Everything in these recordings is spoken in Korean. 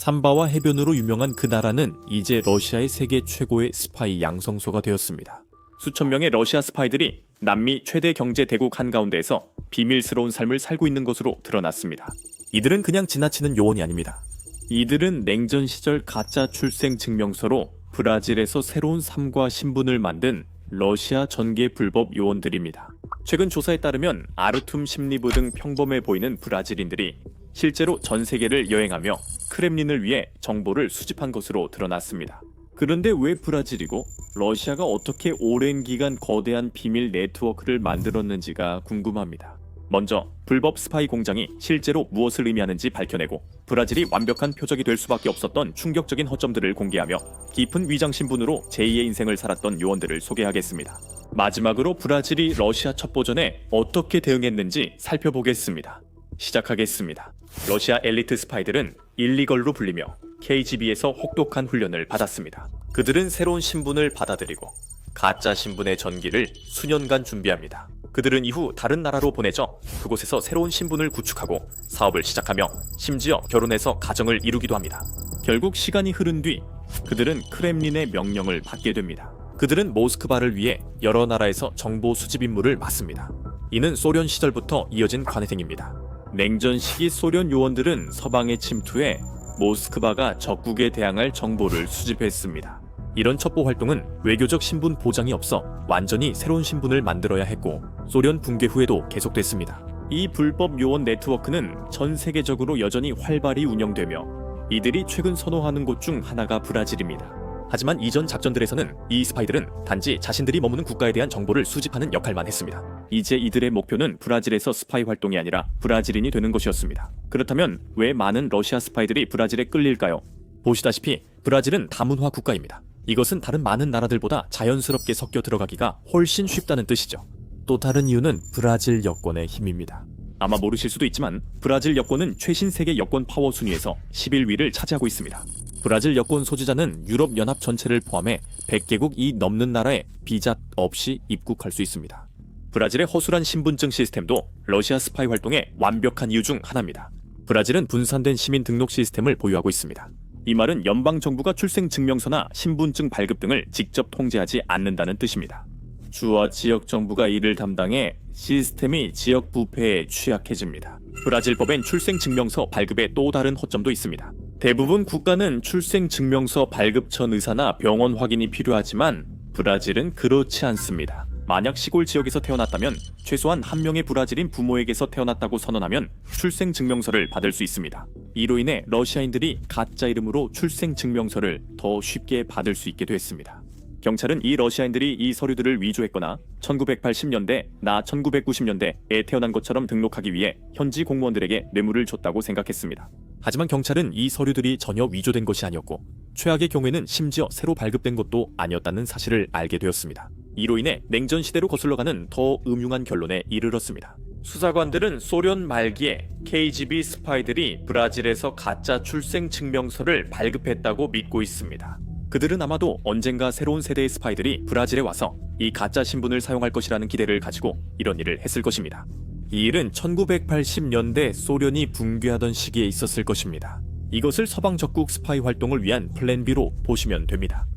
삼바와 해변으로 유명한 그 나라는 이제 러시아의 세계 최고의 스파이 양성소가 되었습니다. 수천 명의 러시아 스파이들이 남미 최대 경제 대국 한가운데에서 비밀스러운 삶을 살고 있는 것으로 드러났습니다. 이들은 그냥 지나치는 요원이 아닙니다. 이들은 냉전 시절 가짜 출생 증명서로 브라질에서 새로운 삶과 신분을 만든 러시아 전계 불법 요원들입니다. 최근 조사에 따르면 아르툼 심리부 등 평범해 보이는 브라질인들이 실제로 전 세계를 여행하며 크렘린을 위해 정보를 수집한 것으로 드러났습니다. 그런데 왜 브라질이고 러시아가 어떻게 오랜 기간 거대한 비밀 네트워크를 만들었는지가 궁금합니다. 먼저 불법 스파이 공장이 실제로 무엇을 의미하는지 밝혀내고 브라질이 완벽한 표적이 될 수밖에 없었던 충격적인 허점들을 공개하며 깊은 위장 신분으로 제2의 인생을 살았던 요원들을 소개하겠습니다. 마지막으로 브라질이 러시아 첩보전에 어떻게 대응했는지 살펴보겠습니다. 시작하겠습니다. 러시아 엘리트 스파이들은 일리걸로 불리며 KGB에서 혹독한 훈련을 받았습니다. 그들은 새로운 신분을 받아들이고 가짜 신분의 전기를 수년간 준비합니다. 그들은 이후 다른 나라로 보내져 그곳에서 새로운 신분을 구축하고 사업을 시작하며 심지어 결혼해서 가정을 이루기도 합니다. 결국 시간이 흐른 뒤 그들은 크렘린의 명령을 받게 됩니다. 그들은 모스크바를 위해 여러 나라에서 정보 수집 임무를 맡습니다. 이는 소련 시절부터 이어진 관행입니다. 냉전 시기 소련 요원들은 서방에 침투해 모스크바가 적국에 대항할 정보를 수집했습니다. 이런 첩보 활동은 외교적 신분 보장이 없어 완전히 새로운 신분을 만들어야 했고 소련 붕괴 후에도 계속됐습니다. 이 불법 요원 네트워크는 전 세계적으로 여전히 활발히 운영되며 이들이 최근 선호하는 곳 중 하나가 브라질입니다. 하지만 이전 작전들에서는 이 스파이들은 단지 자신들이 머무는 국가에 대한 정보를 수집하는 역할만 했습니다. 이제 이들의 목표는 브라질에서 스파이 활동이 아니라 브라질인이 되는 것이었습니다. 그렇다면 왜 많은 러시아 스파이들이 브라질에 끌릴까요? 보시다시피 브라질은 다문화 국가입니다. 이것은 다른 많은 나라들보다 자연스럽게 섞여 들어가기가 훨씬 쉽다는 뜻이죠. 또 다른 이유는 브라질 여권의 힘입니다. 아마 모르실 수도 있지만 브라질 여권은 최신 세계 여권 파워 순위에서 11위를 차지하고 있습니다. 브라질 여권 소지자는 유럽연합 전체를 포함해 100개국 이 넘는 나라에 비자 없이 입국할 수 있습니다. 브라질의 허술한 신분증 시스템도 러시아 스파이 활동의 완벽한 이유 중 하나입니다. 브라질은 분산된 시민 등록 시스템을 보유하고 있습니다. 이 말은 연방정부가 출생증명서나 신분증 발급 등을 직접 통제하지 않는다는 뜻입니다. 주와 지역 정부가 이를 담당해 시스템이 지역 부패에 취약해집니다. 브라질 법엔 출생증명서 발급에 또 다른 허점도 있습니다. 대부분 국가는 출생증명서 발급 전 의사나 병원 확인이 필요하지만 브라질은 그렇지 않습니다. 만약 시골 지역에서 태어났다면 최소한 한 명의 브라질인 부모에게서 태어났다고 선언하면 출생증명서를 받을 수 있습니다. 이로 인해 러시아인들이 가짜 이름으로 출생증명서를 더 쉽게 받을 수 있게 됐습니다. 경찰은 이 러시아인들이 이 서류들을 위조했거나 1980년대, 나 1990년대에 태어난 것처럼 등록하기 위해 현지 공무원들에게 뇌물을 줬다고 생각했습니다. 하지만 경찰은 이 서류들이 전혀 위조된 것이 아니었고 최악의 경우에는 심지어 새로 발급된 것도 아니었다는 사실을 알게 되었습니다. 이로 인해 냉전 시대로 거슬러가는 더 음흉한 결론에 이르렀습니다. 수사관들은 소련 말기에 KGB 스파이들이 브라질에서 가짜 출생증명서를 발급했다고 믿고 있습니다. 그들은 아마도 언젠가 새로운 세대의 스파이들이 브라질에 와서 이 가짜 신분을 사용할 것이라는 기대를 가지고 이런 일을 했을 것입니다. 이 일은 1980년대 소련이 붕괴하던 시기에 있었을 것입니다. 이것을 서방 적국 스파이 활동을 위한 플랜 B로 보시면 됩니다.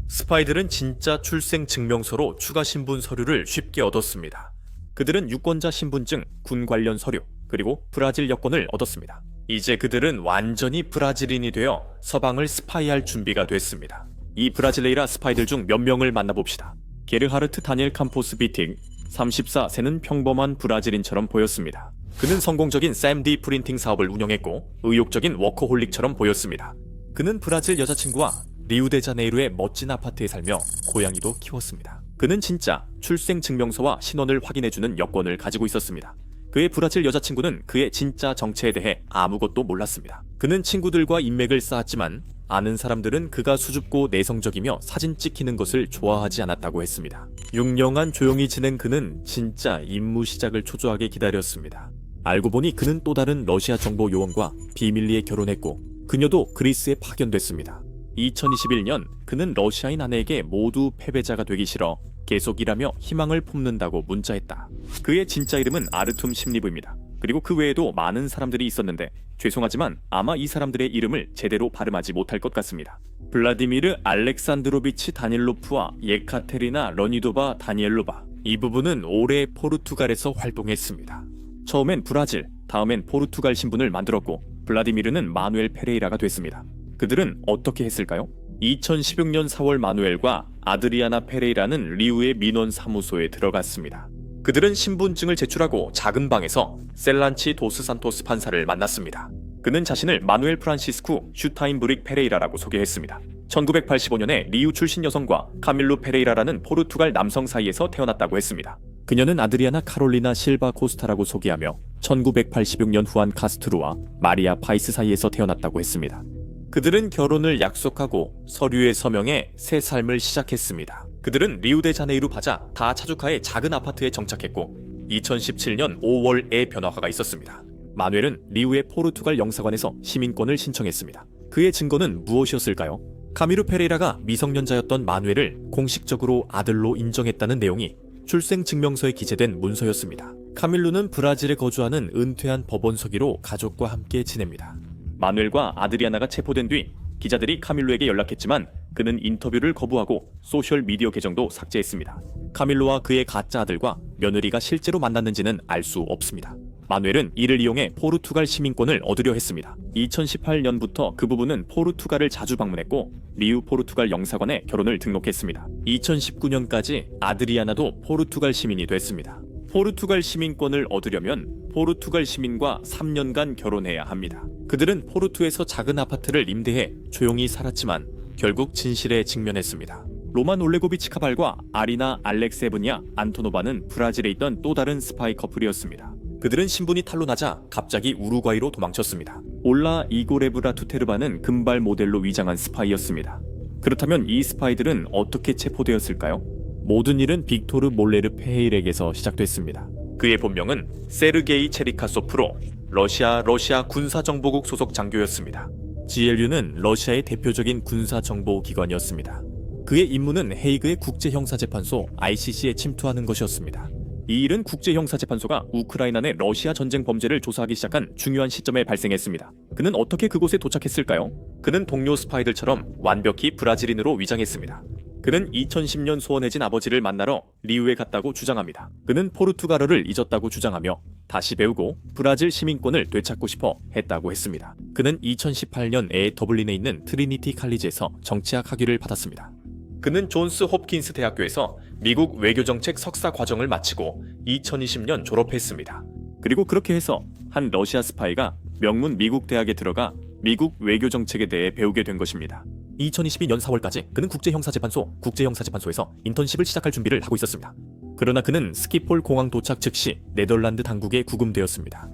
스파이들은 진짜 출생 증명서로 추가 신분 서류를 쉽게 얻었습니다. 그들은 유권자 신분증, 군 관련 서류, 그리고 브라질 여권을 얻었습니다. 이제 그들은 완전히 브라질인이 되어 서방을 스파이할 준비가 됐습니다. 이 브라질레이라 스파이들 중 몇 명을 만나봅시다. 게르하르트 다니엘 캄포스 비틱, 34세는 평범한 브라질인처럼 보였습니다. 그는 성공적인 샘디 프린팅 사업을 운영했고 의욕적인 워커홀릭처럼 보였습니다. 그는 브라질 여자친구와 리우데자네이루의 멋진 아파트에 살며 고양이도 키웠습니다. 그는 진짜 출생증명서와 신원을 확인해주는 여권을 가지고 있었습니다. 그의 브라질 여자친구는 그의 진짜 정체에 대해 아무것도 몰랐습니다. 그는 친구들과 인맥을 쌓았지만 아는 사람들은 그가 수줍고 내성적이며 사진 찍히는 것을 좋아하지 않았다고 했습니다. 6년간 조용히 지낸 그는 진짜 임무 시작을 초조하게 기다렸습니다. 알고 보니 그는 또 다른 러시아 정보 요원과 비밀리에 결혼했고 그녀도 그리스에 파견됐습니다. 2021년 그는 러시아인 아내에게 모두 패배자가 되기 싫어 계속 일하며 희망을 품는다고 문자했다. 그의 진짜 이름은 아르툼 심리부입니다. 그리고 그 외에도 많은 사람들이 있었는데 죄송하지만 아마 이 사람들의 이름을 제대로 발음하지 못할 것 같습니다. 블라디미르 알렉산드로비치 다닐로프와 예카테리나 러니도바 다니엘로바, 이 부부는 오래 포르투갈에서 활동했습니다. 처음엔 브라질, 다음엔 포르투갈 신분을 만들었고 블라디미르는 마누엘 페레이라가 됐습니다. 그들은 어떻게 했을까요? 2016년 4월 마누엘과 아드리아나 페레이라는 리우의 민원 사무소에 들어갔습니다. 그들은 신분증을 제출하고 작은 방에서 셀란치 도스 산토스 판사를 만났습니다. 그는 자신을 마누엘 프란시스쿠 슈타인브릭 페레이라라고 소개했습니다. 1985년에 리우 출신 여성과 카밀루 페레이라라는 포르투갈 남성 사이에서 태어났다고 했습니다. 그녀는 아드리아나 카롤리나 실바 코스타라고 소개하며 1986년 후안 카스트루와 마리아 파이스 사이에서 태어났다고 했습니다. 그들은 결혼을 약속하고 서류에 서명해 새 삶을 시작했습니다. 그들은 리우데자네이루 바자 다 차주카의 작은 아파트에 정착했고 2017년 5월에 변화가 있었습니다. 마누엘은 리우의 포르투갈 영사관에서 시민권을 신청했습니다. 그의 증거는 무엇이었을까요? 카미루 페레이라가 미성년자였던 마누엘을 공식적으로 아들로 인정했다는 내용이 출생증명서에 기재된 문서였습니다. 카밀루는 브라질에 거주하는 은퇴한 법원 서기로 가족과 함께 지냅니다. 마누엘과 아드리아나가 체포된 뒤 기자들이 카밀루에게 연락했지만 그는 인터뷰를 거부하고 소셜미디어 계정도 삭제했습니다. 카밀루와 그의 가짜 아들과 며느리가 실제로 만났는지는 알 수 없습니다. 마누엘은 이를 이용해 포르투갈 시민권을 얻으려 했습니다. 2018년부터 그 부부는 포르투갈을 자주 방문했고 리우 포르투갈 영사관에 결혼을 등록했습니다. 2019년까지 아드리아나도 포르투갈 시민이 됐습니다. 포르투갈 시민권을 얻으려면 포르투갈 시민과 3년간 결혼해야 합니다. 그들은 포르투에서 작은 아파트를 임대해 조용히 살았지만 결국 진실에 직면했습니다. 로만 올레고비치 카발과 아리나 알렉세브냐 안토노바는 브라질에 있던 또 다른 스파이 커플이었습니다. 그들은 신분이 탄로나자 갑자기 우루과이로 도망쳤습니다. 올라 이고레브라 투테르바는 금발 모델로 위장한 스파이였습니다. 그렇다면 이 스파이들은 어떻게 체포되었을까요? 모든 일은 빅토르 몰레르 페헤일에게서 시작됐습니다. 그의 본명은 세르게이 체리카소프로, 러시아 군사정보국 소속 장교였습니다. GLU는 러시아의 대표적인 군사정보기관이었습니다. 그의 임무는 헤이그의 국제형사재판소 ICC에 침투하는 것이었습니다. 이 일은 국제형사재판소가 우크라이나 내 러시아 전쟁 범죄를 조사하기 시작한 중요한 시점에 발생했습니다. 그는 어떻게 그곳에 도착했을까요? 그는 동료 스파이들처럼 완벽히 브라질인으로 위장했습니다. 그는 2010년 소원해진 아버지를 만나러 리우에 갔다고 주장합니다. 그는 포르투갈어를 잊었다고 주장하며 다시 배우고 브라질 시민권을 되찾고 싶어 했다고 했습니다. 그는 2018년에 더블린에 있는 트리니티 칼리지에서 정치학 학위를 받았습니다. 그는 존스 홉킨스 대학교에서 미국 외교정책 석사 과정을 마치고 2020년 졸업했습니다. 그리고 그렇게 해서 한 러시아 스파이가 명문 미국 대학에 들어가 미국 외교정책에 대해 배우게 된 것입니다. 2022년 4월까지 그는 국제형사재판소에서 인턴십을 시작할 준비를 하고 있었습니다. 그러나 그는 스키폴 공항 도착 즉시 네덜란드 당국에 구금되었습니다.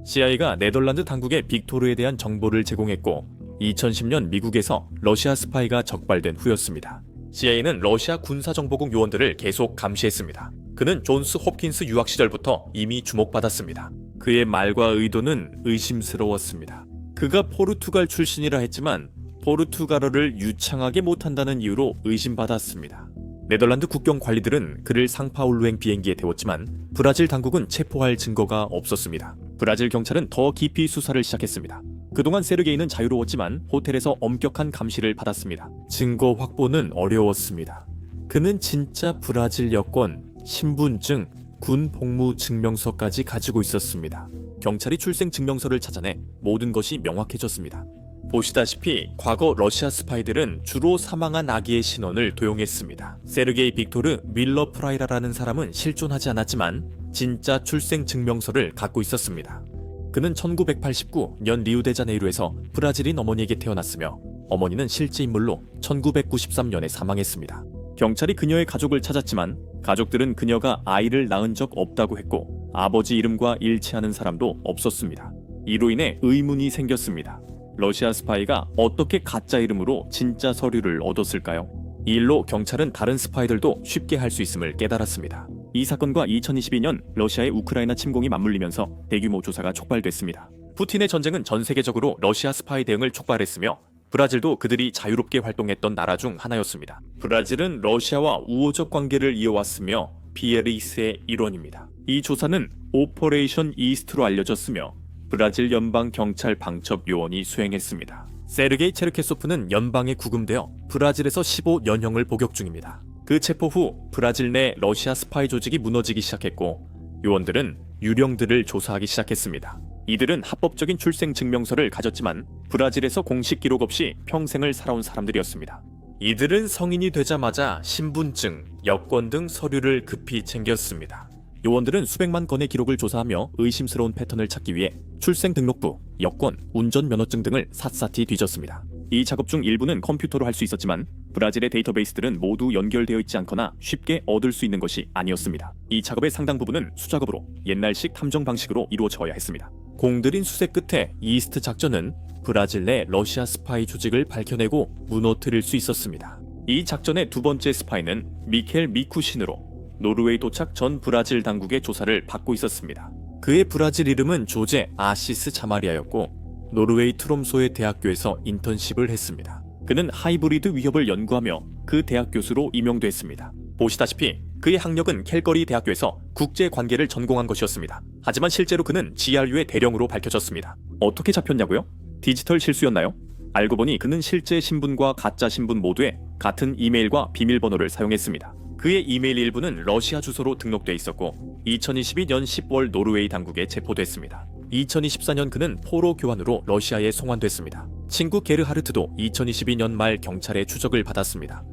CIA가 네덜란드 당국에 빅토르에 대한 정보를 제공했고 2010년 미국에서 러시아 스파이가 적발된 후였습니다. CIA는 러시아 군사정보국 요원들을 계속 감시했습니다. 그는 존스 홉킨스 유학 시절부터 이미 주목받았습니다. 그의 말과 의도는 의심스러웠습니다. 그가 포르투갈 출신이라 했지만 포르투갈어를 유창하게 못한다는 이유로 의심받았습니다. 네덜란드 국경 관리들은 그를 상파울루행 비행기에 태웠지만 브라질 당국은 체포할 증거가 없었습니다. 브라질 경찰은 더 깊이 수사를 시작했습니다. 그동안 세르게이는 자유로웠지만 호텔에서 엄격한 감시를 받았습니다. 증거 확보는 어려웠습니다. 그는 진짜 브라질 여권, 신분증, 군 복무 증명서까지 가지고 있었습니다. 경찰이 출생 증명서를 찾아내 모든 것이 명확해졌습니다. 보시다시피 과거 러시아 스파이들은 주로 사망한 아기의 신원을 도용했습니다. 세르게이 빅토르 밀러 프라이라라는 사람은 실존하지 않았지만 진짜 출생 증명서를 갖고 있었습니다. 그는 1989년 리우데자네이루에서 브라질인 어머니에게 태어났으며 어머니는 실제 인물로 1993년에 사망했습니다. 경찰이 그녀의 가족을 찾았지만 가족들은 그녀가 아이를 낳은 적 없다고 했고 아버지 이름과 일치하는 사람도 없었습니다. 이로 인해 의문이 생겼습니다. 러시아 스파이가 어떻게 가짜 이름으로 진짜 서류를 얻었을까요? 이 일로 경찰은 다른 스파이들도 쉽게 할 수 있음을 깨달았습니다. 이 사건과 2022년 러시아의 우크라이나 침공이 맞물리면서 대규모 조사가 촉발됐습니다. 푸틴의 전쟁은 전 세계적으로 러시아 스파이 대응을 촉발했으며 브라질도 그들이 자유롭게 활동했던 나라 중 하나였습니다. 브라질은 러시아와 우호적 관계를 이어왔으며 피에리스의 일원입니다. 이 조사는 오퍼레이션 이스트로 알려졌으며 브라질 연방 경찰 방첩 요원이 수행했습니다. 세르게이 체르케소프는 연방에 구금되어 브라질에서 15년형을 복역 중입니다. 그 체포 후 브라질 내 러시아 스파이 조직이 무너지기 시작했고 요원들은 유령들을 조사하기 시작했습니다. 이들은 합법적인 출생 증명서를 가졌지만 브라질에서 공식 기록 없이 평생을 살아온 사람들이었습니다. 이들은 성인이 되자마자 신분증, 여권 등 서류를 급히 챙겼습니다. 요원들은 수백만 건의 기록을 조사하며 의심스러운 패턴을 찾기 위해 출생등록부, 여권, 운전면허증 등을 샅샅이 뒤졌습니다. 이 작업 중 일부는 컴퓨터로 할 수 있었지만 브라질의 데이터베이스들은 모두 연결되어 있지 않거나 쉽게 얻을 수 있는 것이 아니었습니다. 이 작업의 상당 부분은 수작업으로 옛날식 탐정 방식으로 이루어져야 했습니다. 공들인 수색 끝에 이스트 작전은 브라질 내 러시아 스파이 조직을 밝혀내고 무너뜨릴 수 있었습니다. 이 작전의 두 번째 스파이는 미켈 미쿠신으로 노르웨이 도착 전 브라질 당국의 조사를 받고 있었습니다. 그의 브라질 이름은 조제 아시스 자마리아였고 노르웨이 트롬소의 대학교에서 인턴십을 했습니다. 그는 하이브리드 위협을 연구하며 그 대학 교수로 임용됐습니다. 보시다시피 그의 학력은 캘거리 대학교에서 국제관계를 전공한 것이었습니다. 하지만 실제로 그는 GRU의 대령으로 밝혀졌습니다. 어떻게 잡혔냐고요? 디지털 실수였나요? 알고 보니 그는 실제 신분과 가짜 신분 모두에 같은 이메일과 비밀번호를 사용했습니다. 그의 이메일 일부는 러시아 주소로 등록돼 있었고 2022년 10월 노르웨이 당국에 체포됐습니다. 2024년 그는 포로 교환으로 러시아에 송환됐습니다. 친구 게르하르트도 2022년 말 경찰의 추적을 받았습니다.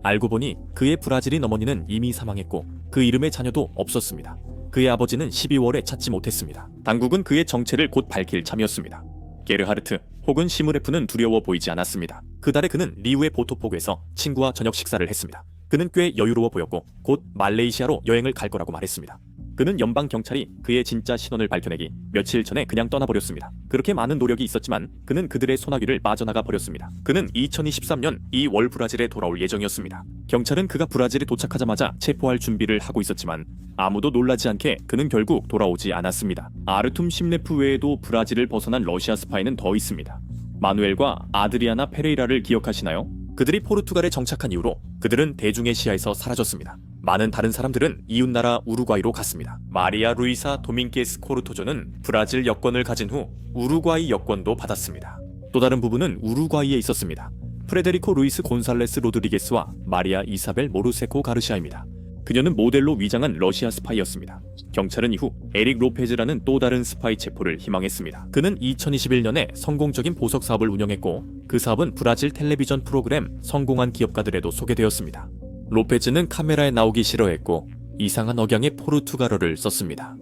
알고 보니 그의 브라질인 어머니는 이미 사망했고 그 이름의 자녀도 없었습니다. 그의 아버지는 12월에 찾지 못했습니다. 당국은 그의 정체를 곧 밝힐 참이었습니다. 게르하르트 혹은 시무레프는 두려워 보이지 않았습니다. 그달에 그는 리우의 보토포구에서 친구와 저녁 식사를 했습니다. 그는 꽤 여유로워 보였고 곧 말레이시아로 여행을 갈 거라고 말했습니다. 그는 연방 경찰이 그의 진짜 신원을 밝혀내기 며칠 전에 그냥 떠나버렸습니다. 그렇게 많은 노력이 있었지만 그는 그들의 소나기를 빠져나가 버렸습니다. 그는 2023년 2월 브라질에 돌아올 예정이었습니다. 경찰은 그가 브라질에 도착하자마자 체포할 준비를 하고 있었지만 아무도 놀라지 않게 그는 결국 돌아오지 않았습니다. 아르툼 심레프 외에도 브라질을 벗어난 러시아 스파이는 더 있습니다. 마누엘과 아드리아나 페레이라를 기억하시나요? 그들이 포르투갈에 정착한 이후로 그들은 대중의 시야에서 사라졌습니다. 많은 다른 사람들은 이웃나라 우루과이로 갔습니다. 마리아 루이사 도밍게스 코르토조는 브라질 여권을 가진 후 우루과이 여권도 받았습니다. 또 다른 부분은 우루과이에 있었습니다. 프레데리코 루이스 곤살레스 로드리게스와 마리아 이사벨 모르세코 가르시아입니다. 그녀는 모델로 위장한 러시아 스파이였습니다. 경찰은 이후 에릭 로페즈라는 또 다른 스파이 체포를 희망했습니다. 그는 2021년에 성공적인 보석 사업을 운영했고 그 사업은 브라질 텔레비전 프로그램 성공한 기업가들에도 소개되었습니다. 로페즈는 카메라에 나오기 싫어했고 이상한 억양의 포르투갈어를 썼습니다.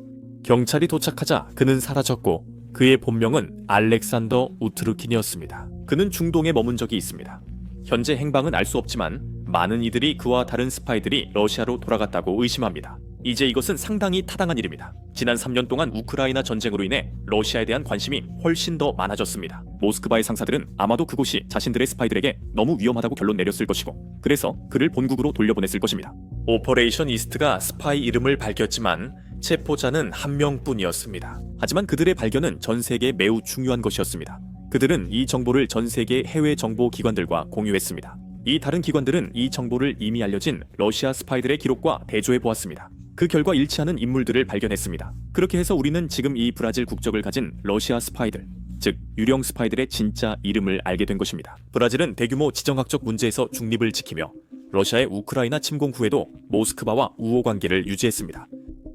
경찰이 도착하자 그는 사라졌고 그의 본명은 알렉산더 우트르킨이었습니다. 그는 중동에 머문 적이 있습니다. 현재 행방은 알 수 없지만 많은 이들이 그와 다른 스파이들이 러시아로 돌아갔다고 의심합니다. 이제 이것은 상당히 타당한 일입니다. 지난 3년 동안 우크라이나 전쟁으로 인해 러시아에 대한 관심이 훨씬 더 많아졌습니다. 모스크바의 상사들은 아마도 그곳이 자신들의 스파이들에게 너무 위험하다고 결론 내렸을 것이고 그래서 그를 본국으로 돌려보냈을 것입니다. 오퍼레이션 이스트가 스파이 이름을 밝혔지만 체포자는 한 명뿐이었습니다. 하지만 그들의 발견은 전 세계에 매우 중요한 것이었습니다. 그들은 이 정보를 전 세계 해외 정보 기관들과 공유했습니다. 이 다른 기관들은 이 정보를 이미 알려진 러시아 스파이들의 기록과 대조해 보았습니다. 그 결과 일치하는 인물들을 발견했습니다. 그렇게 해서 우리는 지금 이 브라질 국적을 가진 러시아 스파이들, 즉 유령 스파이들의 진짜 이름을 알게 된 것입니다. 브라질은 대규모 지정학적 문제에서 중립을 지키며 러시아의 우크라이나 침공 후에도 모스크바와 우호 관계를 유지했습니다.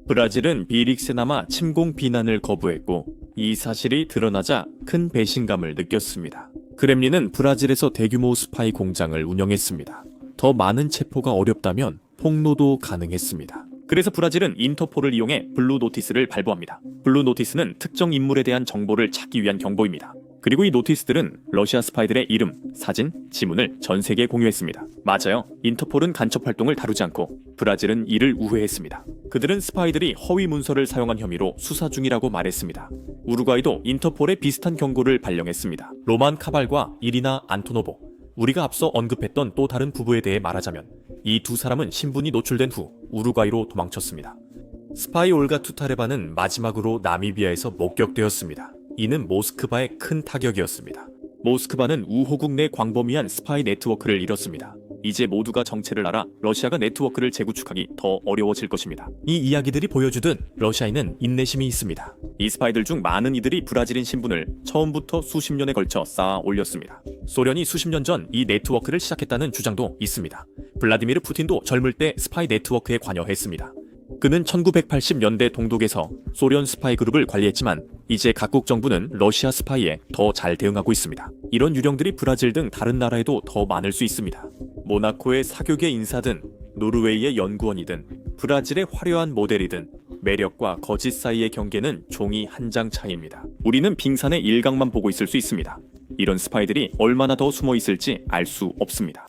브라질은 비릭세나마 침공 비난을 거부했고 이 사실이 드러나자 큰 배신감을 느꼈습니다. 크렘린은 브라질에서 대규모 스파이 공장을 운영했습니다. 더 많은 체포가 어렵다면 폭로도 가능했습니다. 그래서 브라질은 인터폴을 이용해 블루 노티스를 발부합니다. 블루 노티스는 특정 인물에 대한 정보를 찾기 위한 경보입니다. 그리고 이 노티스들은 러시아 스파이들의 이름, 사진, 지문을 전 세계에 공유했습니다. 맞아요. 인터폴은 간첩 활동을 다루지 않고 브라질은 이를 우회했습니다. 그들은 스파이들이 허위 문서를 사용한 혐의로 수사 중이라고 말했습니다. 우루과이도 인터폴에 비슷한 경고를 발령했습니다. 로만 카발과 이리나 안토노보, 우리가 앞서 언급했던 또 다른 부부에 대해 말하자면 이 두 사람은 신분이 노출된 후 우루과이로 도망쳤습니다. 스파이 올가 투타레바는 마지막으로 나미비아에서 목격되었습니다. 이는 모스크바의 큰 타격이었습니다. 모스크바는 우호국 내 광범위한 스파이 네트워크를 잃었습니다. 이제 모두가 정체를 알아 러시아가 네트워크를 재구축하기 더 어려워질 것입니다. 이 이야기들이 보여주듯 러시아에는 인내심이 있습니다. 이 스파이들 중 많은 이들이 브라질인 신분을 처음부터 수십 년에 걸쳐 쌓아 올렸습니다. 소련이 수십 년 전 이 네트워크를 시작했다는 주장도 있습니다. 블라디미르 푸틴도 젊을 때 스파이 네트워크에 관여했습니다. 그는 1980년대 동독에서 소련 스파이 그룹을 관리했지만 이제 각국 정부는 러시아 스파이에 더 잘 대응하고 있습니다. 이런 유령들이 브라질 등 다른 나라에도 더 많을 수 있습니다. 모나코의 사교계 인사든 노르웨이의 연구원이든 브라질의 화려한 모델이든 매력과 거짓 사이의 경계는 종이 한 장 차이입니다. 우리는 빙산의 일각만 보고 있을 수 있습니다. 이런 스파이들이 얼마나 더 숨어 있을지 알 수 없습니다.